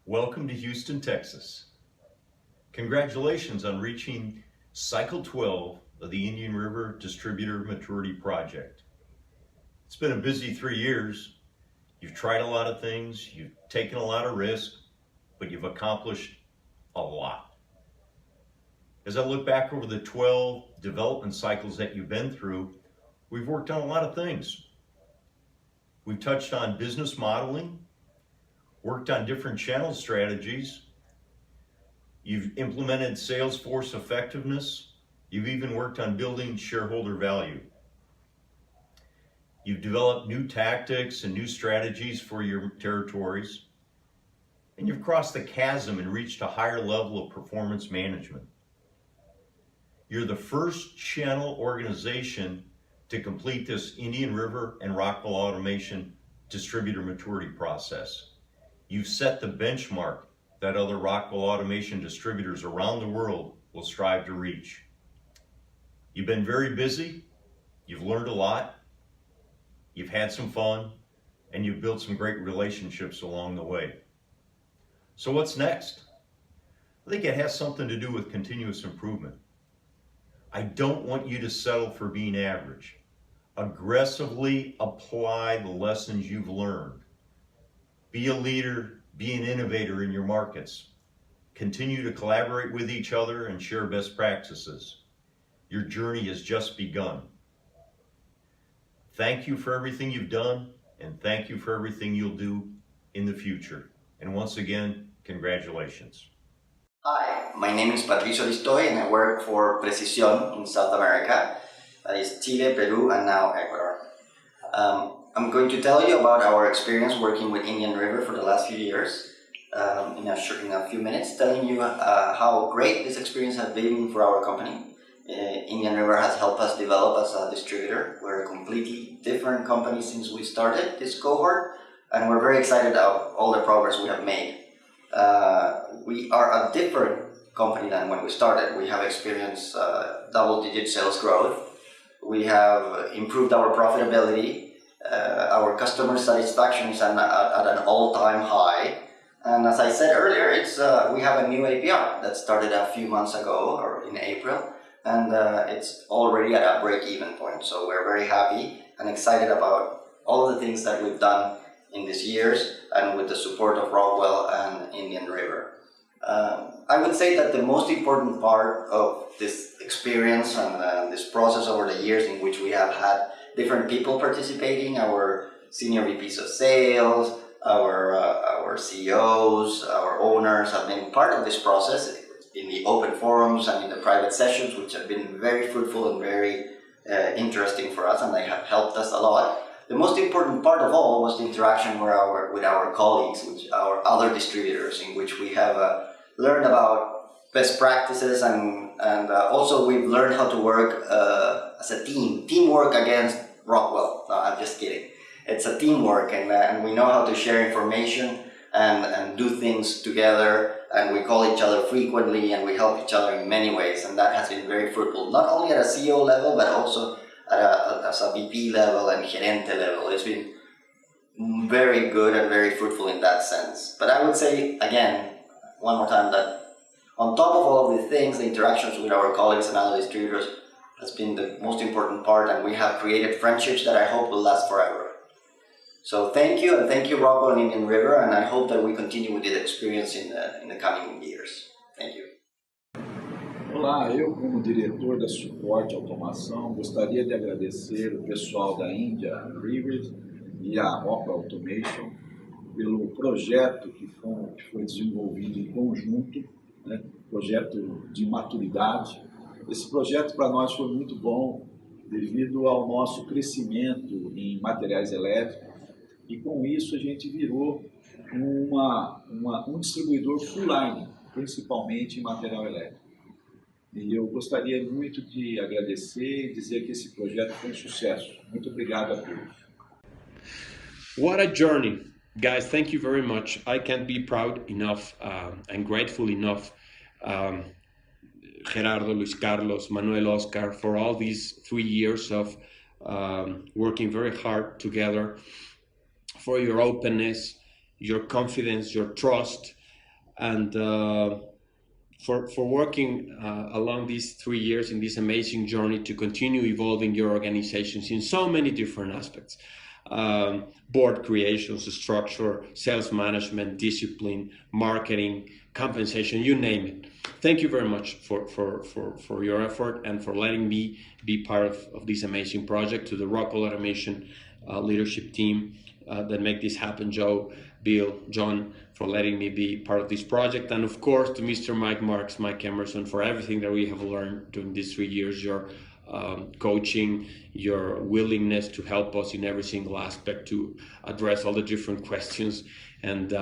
Welcome to Houston, Texas. Congratulations on reaching Cycle 12 of the Indian River Distributor Maturity Project. It's been a busy 3 years. You've tried a lot of things, you've taken a lot of risks, but you've accomplished a lot. As I look back over the 12 development cycles that you've been through, we've worked on a lot of things. We've touched on business modeling, worked on different channel strategies. You've implemented sales force effectiveness. You've even worked on building shareholder value. You've developed new tactics and new strategies for your territories. And you've crossed the chasm and reached a higher level of performance management. You're the first channel organization to complete this Indian River and Rockwell automation distributor maturity process. You've set the benchmark that other Rockwell automation distributors around the world will strive to reach. You've been very busy, you've learned a lot, you've had some fun, and you've built some great relationships along the way. So what's next? I think it has something to do with continuous improvement. I don't want you to settle for being average. Aggressively apply the lessons you've learned. Be a leader, be an innovator in your markets. Continue to collaborate with each other and share best practices. Your journey has just begun. Thank you for everything you've done, and thank you for everything you'll do in the future. And once again, congratulations. Hi, my name is Patricio Listoy and I work for Precisión in South America. That is Chile, Peru, and now Ecuador. I'm going to tell you about our experience working with Indian River for the last few years in a few minutes, telling you how great this experience has been for our company. Indian River has helped us develop as a distributor. We're a completely different company since we started this cohort, and we're very excited about all the progress we have made. We are a different company than when we started. We have experienced double-digit sales growth. We have improved our profitability. Our customer satisfaction is at an all-time high. And as I said earlier, we have a new APR that started a few months ago, or in April, and it's already at a break-even point. So we're very happy and excited about all of the things that we've done in these years and with the support of Rockwell and Indian River. I would say that the most important part of this experience and this process over the years in which we have had different people participating, our senior VPs of sales, our CEOs, our owners have been part of this process in the open forums and in the private sessions, which have been very fruitful and very interesting for us, and they have helped us a lot. The most important part of all was the interaction with our colleagues, which our other distributors, in which we have learned about best practices and also we've learned how to work as a team. Teamwork against Rockwell. No, I'm just kidding. It's a teamwork, and we know how to share information and do things together, and we call each other frequently and we help each other in many ways, and that has been very fruitful, not only at a CEO level but also as a VP level and gerente level. It's been very good and very fruitful in that sense. But I would say, again, one more time, that on top of all of these things, the interactions with our colleagues and other distributors has been the most important part, and we have created friendships that I hope will last forever. So thank you, and thank you Rockwell and Indian River, and I hope that we continue with this experience in the coming years. Thank you. Olá, eu como diretor da Suporte Automação gostaria de agradecer o pessoal da Indian River e a Rockwell Automation pelo projeto que foi desenvolvido em conjunto, né? Projeto de maturidade. Esse projeto para nós foi muito bom devido ao nosso crescimento em materiais elétricos, e com isso a gente virou um distribuidor full line, principalmente em material elétrico. E eu gostaria muito de agradecer e dizer que esse projeto foi um sucesso. Muito obrigado a todos. What a journey. Guys, thank you very much. I can't be proud enough and grateful enough, Gerardo, Luis Carlos, Manuel, Oscar, for all these 3 years of working very hard together, for your openness, your confidence, your trust, and for working along these 3 years in this amazing journey to continue evolving your organizations in so many different aspects. Board creations, structure, sales management, discipline, marketing, compensation, you name it. Thank you very much for your effort and for letting me be part of this amazing project. To the Rockwell Automation leadership team that make this happen, Joe, Bill, John, for letting me be part of this project. And of course, to Mr. Mike Marks, Mike Emerson, for everything that we have learned during these 3 years, your coaching, your willingness to help us in every single aspect to address all the different questions. And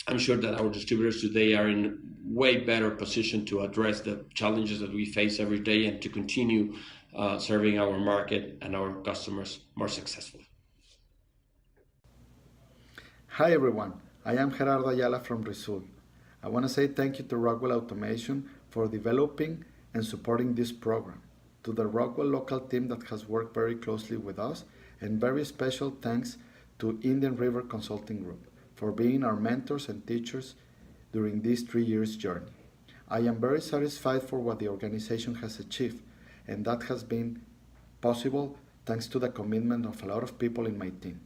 I'm sure that our distributors today are in way better position to address the challenges that we face every day and to continue serving our market and our customers more successfully. Hi everyone, I am Gerardo Ayala from Risul. I want to say thank you to Rockwell Automation for developing and supporting this program, to the Rockwell local team that has worked very closely with us, and very special thanks to Indian River Consulting Group for being our mentors and teachers during this 3 years journey. I am very satisfied for what the organization has achieved, and that has been possible thanks to the commitment of a lot of people in my team.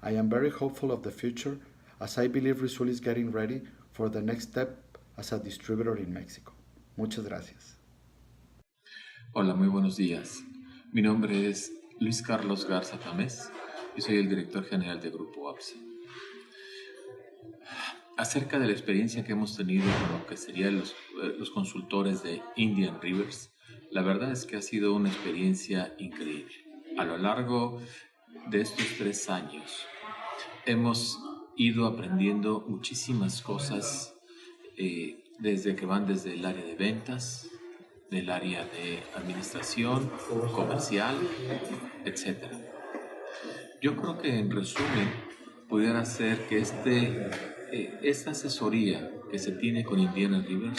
I am very hopeful of the future as I believe Risul is getting ready for the next step as a distributor in Mexico. Muchas gracias. Hola, muy buenos días. Mi nombre es Luis Carlos Garza Tamés y soy el director general de Grupo APSA. Acerca de la experiencia que hemos tenido con lo que serían los consultores de Indian Rivers, la verdad es que ha sido una experiencia increíble. A lo largo de estos 3 años hemos ido aprendiendo muchísimas cosas desde el área de ventas, del área de administración, comercial, etc. Yo creo que en resumen pudiera ser que esta asesoría que se tiene con Indian Rivers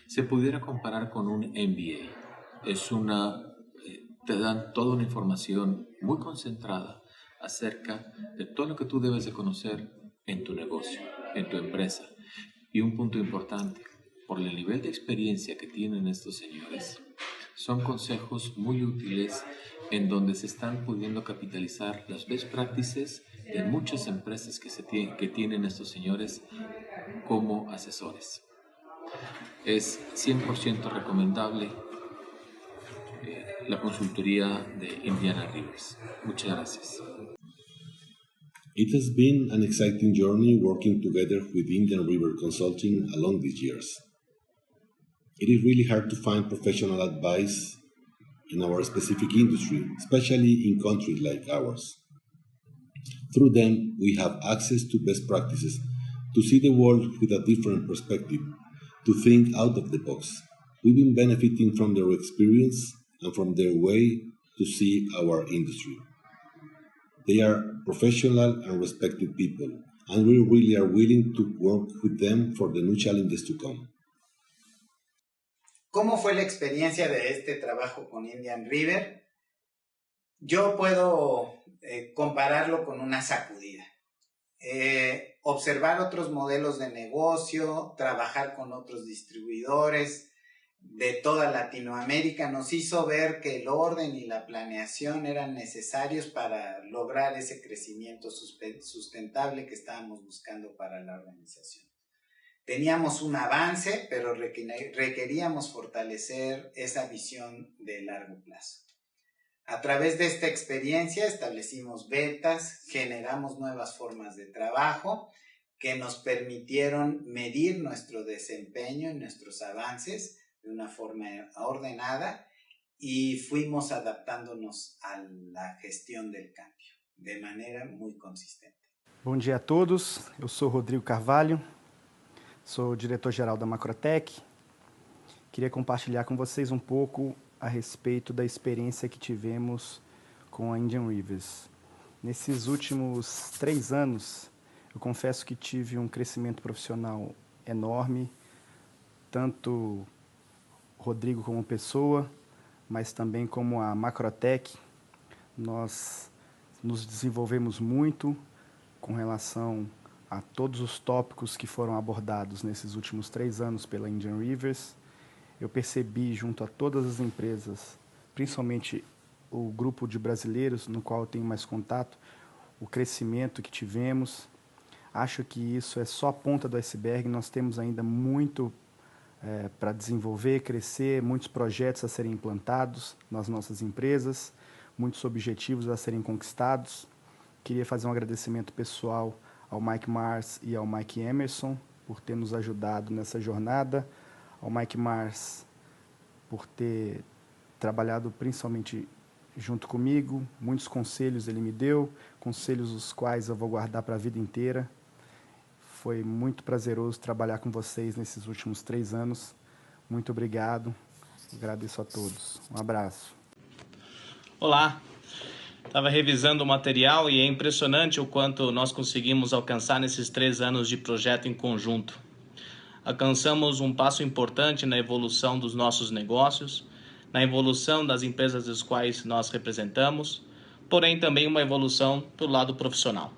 se pudiera comparar con un MBA. Te dan toda una información muy concentrada acerca de todo lo que tú debes de conocer en tu negocio, en tu empresa. Y un punto importante, por el nivel de experiencia que tienen estos señores, son consejos muy útiles en donde se están pudiendo capitalizar las best practices de muchas empresas que tienen estos señores como asesores. Es 100% recomendable la consultoría de Indian Rivers. Muchas gracias. It has been an exciting journey working together with Indian River Consulting along these years. It is really hard to find professional advice in our specific industry, especially in countries like ours. Through them, we have access to best practices, to see the world with a different perspective, to think out of the box. We've been benefiting from their experience and from their way to see our industry. They are professional and respected people, and we really are willing to work with them for the new challenges to come. ¿Cómo fue la experiencia de este trabajo con Indian River? Yo puedo compararlo con una sacudida. Observar otros modelos de negocio, trabajar con otros distribuidores de toda Latinoamérica nos hizo ver que el orden y la planeación eran necesarios para lograr ese crecimiento sustentable que estábamos buscando para la organización. Teníamos un avance, pero requeríamos fortalecer esa visión de largo plazo. A través de esta experiencia establecimos ventas, generamos nuevas formas de trabajo que nos permitieron medir nuestro desempeño y nuestros avances de una forma ordenada y fuimos adaptándonos a la gestión del cambio de manera muy consistente. Bom dia a todos, eu sou Rodrigo Carvalho, sou diretor-geral da Macrotec. Queria compartilhar com vocês um pouco a respeito da experiência que tivemos com a Indian Rivers. Nesses últimos 3 anos, eu confesso que tive um crescimento profissional enorme, tanto Rodrigo como pessoa, mas também como a Macrotec. Nós nos desenvolvemos muito com relação a todos os tópicos que foram abordados nesses últimos 3 anos pela Indian Rivers. Eu percebi junto a todas as empresas, principalmente o grupo de brasileiros no qual eu tenho mais contato, o crescimento que tivemos. Acho que isso é só a ponta do iceberg, nós temos ainda muito para desenvolver, crescer, muitos projetos a serem implantados nas nossas empresas, muitos objetivos a serem conquistados. Queria fazer um agradecimento pessoal ao Mike Mars e ao Mike Emerson por ter nos ajudado nessa jornada, ao Mike Mars por ter trabalhado principalmente junto comigo, muitos conselhos ele me deu, conselhos os quais eu vou guardar para a vida inteira. Foi muito prazeroso trabalhar com vocês nesses últimos 3 anos. Muito obrigado, agradeço a todos. Um abraço. Olá, estava revisando o material e é impressionante o quanto nós conseguimos alcançar nesses 3 anos de projeto em conjunto. Alcançamos um passo importante na evolução dos nossos negócios, na evolução das empresas das quais nós representamos, porém também uma evolução do lado profissional.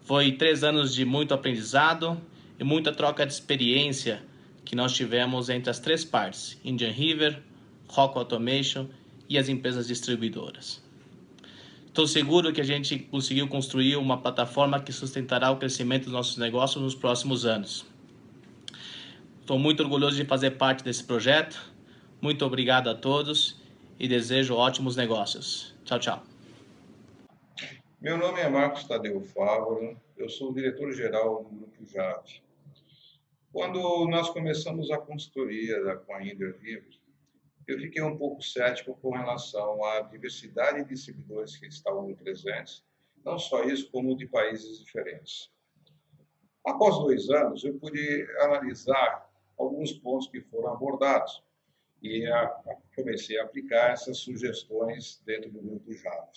Foi 3 anos de muito aprendizado e muita troca de experiência que nós tivemos entre as 3 partes, Indian River, Rockwell Automation e as empresas distribuidoras. Estou seguro que a gente conseguiu construir uma plataforma que sustentará o crescimento dos nossos negócios nos próximos anos. Estou muito orgulhoso de fazer parte desse projeto. Muito obrigado a todos e desejo ótimos negócios. Tchau, tchau. Meu nome é Marcos Tadeu Fávaro, eu sou o diretor-geral do Grupo JAV. Quando nós começamos a consultoria com a Indian River, eu fiquei um pouco cético com relação à diversidade de distribuidores que estavam presentes, não só isso, como de países diferentes. Após 2 anos, eu pude analisar alguns pontos que foram abordados e comecei a aplicar essas sugestões dentro do Grupo JAV.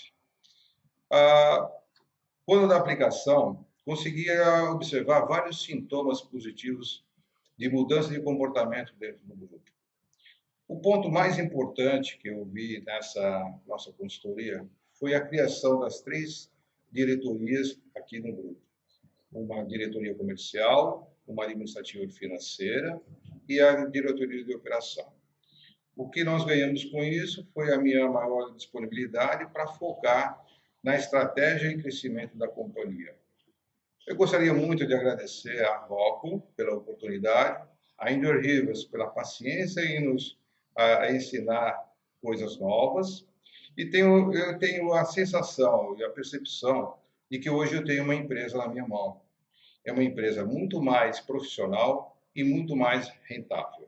Quando da aplicação, conseguia observar vários sintomas positivos de mudança de comportamento dentro do grupo. O ponto mais importante que eu vi nessa nossa consultoria foi a criação das 3 diretorias aqui no grupo. Uma diretoria comercial, uma administrativa e financeira e a diretoria de operação. O que nós ganhamos com isso foi a minha maior disponibilidade para focar na estratégia e crescimento da companhia. Eu gostaria muito de agradecer à Rockwell pela oportunidade, a Indian Rivers pela paciência em nos ensinar coisas novas, e eu tenho a sensação e a percepção de que hoje eu tenho uma empresa na minha mão. É uma empresa muito mais profissional e muito mais rentável.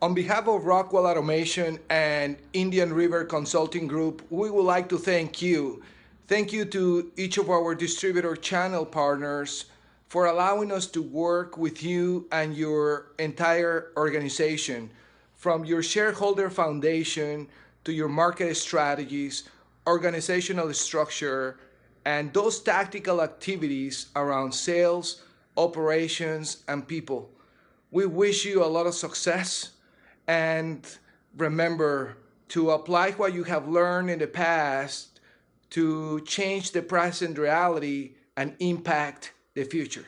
On behalf of Rockwell Automation and Indian River Consulting Group, we would like to thank you. Thank you to each of our distributor channel partners for allowing us to work with you and your entire organization, from your shareholder foundation to your market strategies, organizational structure, and those tactical activities around sales, operations, and people. We wish you a lot of success. And remember to apply what you have learned in the past to change the present reality and impact the future.